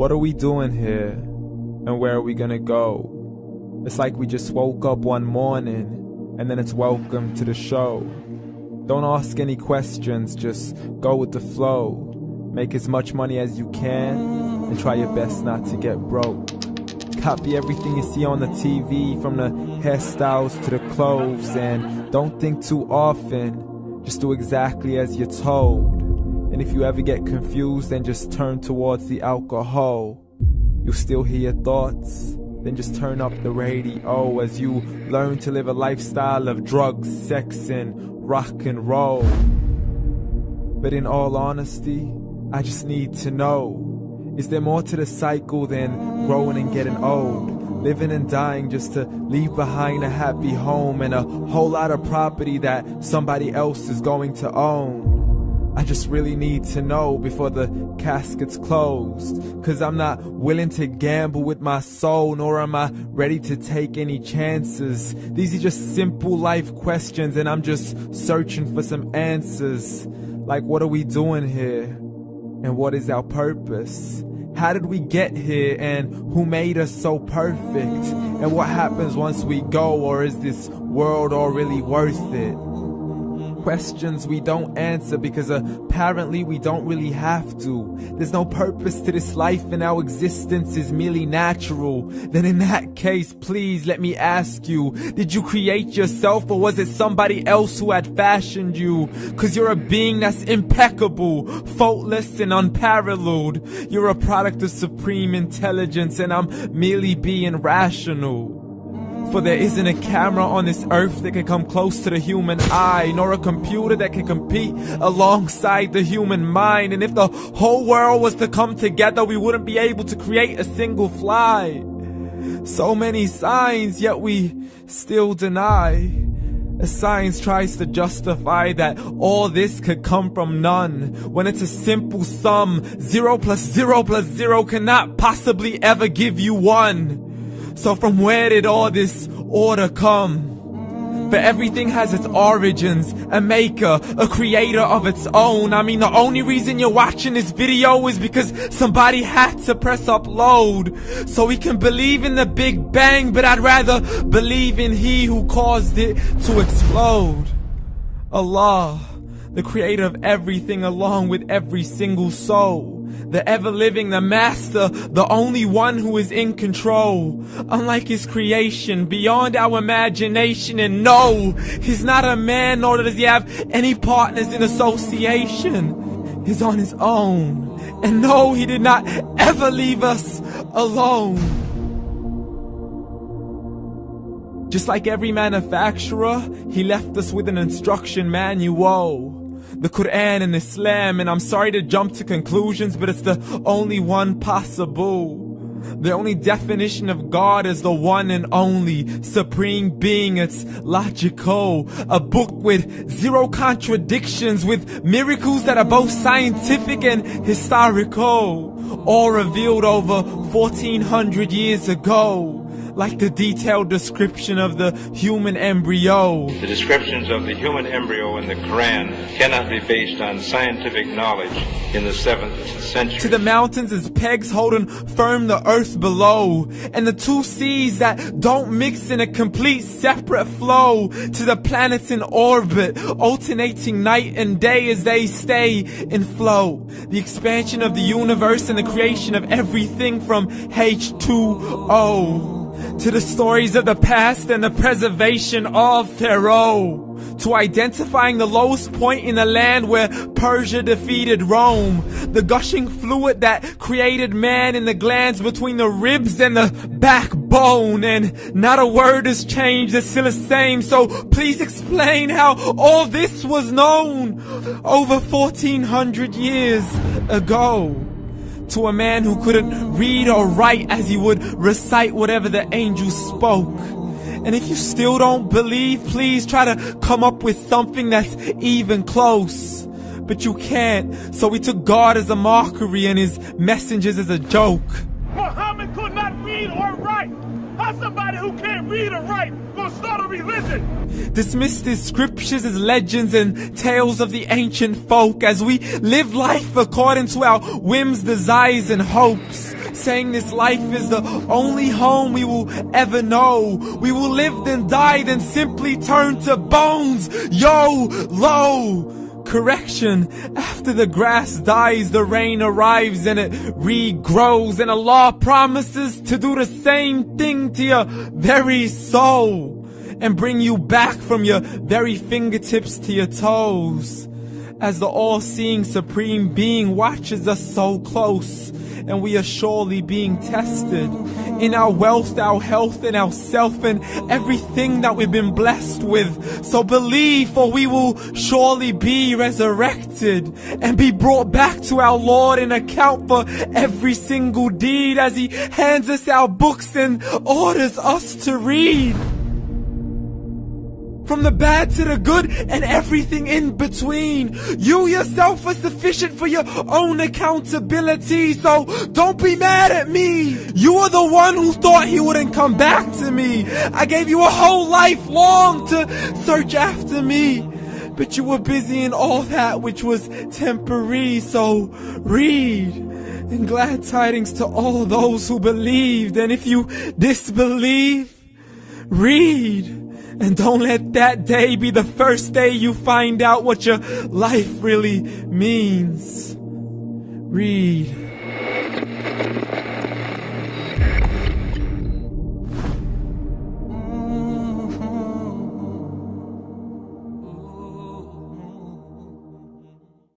What are we doing here? And where are we gonna go? It's like we just woke up one morning, and then it's welcome to the show. Don't ask any questions, just go with the flow. Make as much money as you can, and try your best not to get broke. Copy everything you see on the TV, from the hairstyles to the clothes, and don't think too often, just do exactly as you're told. And if you ever get confused, then just turn towards the alcohol. You'll still hear your thoughts, then just turn up the radio as you learn to live a lifestyle of drugs, sex, and rock and roll. But in all honesty, I just need to know, is there more to the cycle than growing and getting old? Living and dying just to leave behind a happy home and a whole lot of property that somebody else is going to own. I just really need to know before the casket's closed, 'cause I'm not willing to gamble with my soul, nor am I ready to take any chances. These are just simple life questions, and I'm just searching for some answers. Like, what are we doing here? And what is our purpose? How did we get here, and who made us so perfect? And what happens once we go, or is this world all really worth it? Questions we don't answer because apparently we don't really have to. There's no purpose to this life and our existence is merely natural. Then in that case, please let me ask you, did you create yourself, or was it somebody else who had fashioned you? 'Cause you're a being that's impeccable, faultless and unparalleled. You're a product of supreme intelligence, and I'm merely being rational. For there isn't a camera on this earth that can come close to the human eye, nor a computer that can compete alongside the human mind. And if the whole world was to come together, we wouldn't be able to create a single fly. So many signs, yet we still deny. As science tries to justify that all this could come from none, when it's a simple sum. 0 plus 0 plus 0 cannot possibly ever give you 1. So from where did all this order come? For everything has its origins, a maker, a creator of its own. I mean, the only reason you're watching this video is because somebody had to press upload. So we can believe in the Big Bang, but I'd rather believe in He who caused it to explode. Allah, the creator of everything, along with every single soul. The ever-living, the master, the only one who is in control. Unlike his creation, beyond our imagination. And no, he's not a man, nor does he have any partners in association. He's on his own. And no, he did not ever leave us alone. Just like every manufacturer, he left us with an instruction manual. The Quran and Islam, and I'm sorry to jump to conclusions, but it's the only one possible. The only definition of God is the one and only supreme being. It's logical, a book with 0 contradictions, with miracles that are both scientific and historical, all revealed over 1400 years ago. Like the detailed description of the human embryo. The descriptions of the human embryo in the Quran cannot be based on scientific knowledge in the 7th century. To the mountains as pegs holding firm the earth below, and the 2 seas that don't mix in a complete separate flow. To the planets in orbit, alternating night and day as they stay in flow. The expansion of the universe and the creation of everything from H2O. To the stories of the past and the preservation of Pharaoh. To identifying the lowest point in the land where Persia defeated Rome. The gushing fluid that created man in the glands between the ribs and the backbone. And not a word has changed, it's still the same. So please explain how all this was known over 1400 years ago. To a man who couldn't read or write, as he would recite whatever the angels spoke. And if you still don't believe, please try to come up with something that's even close. But you can't, so we took God as a mockery and his messengers as a joke. Muhammad could not read or write. How's somebody who can't read or write gonna start a religion? Dismissed his scriptures as legends and tales of the ancient folk, as we live life according to our whims, desires, and hopes. saying this life is the only home we will ever know. We will live then die, then simply turn to bones. YOLO! Correction, after the grass dies, the rain arrives and it regrows, and Allah promises to do the same thing to your very soul and bring you back from your very fingertips to your toes, as the all-seeing supreme being watches us so close, and we are surely being tested in our wealth, our health, and our self, and everything that we've been blessed with. So believe, for we will surely be resurrected and be brought back to our Lord and account for every single deed, as He hands us our books and orders us to read. From the bad to the good and everything in between. You yourself are sufficient for your own accountability, so don't be mad at me. You are the one who thought He wouldn't come back to me. I gave you a whole life long to search after me, but you were busy in all that which was temporary. So read, and glad tidings to all those who believed. And if you disbelieve, read. And don't let that day be the first day you find out what your life really means. Read.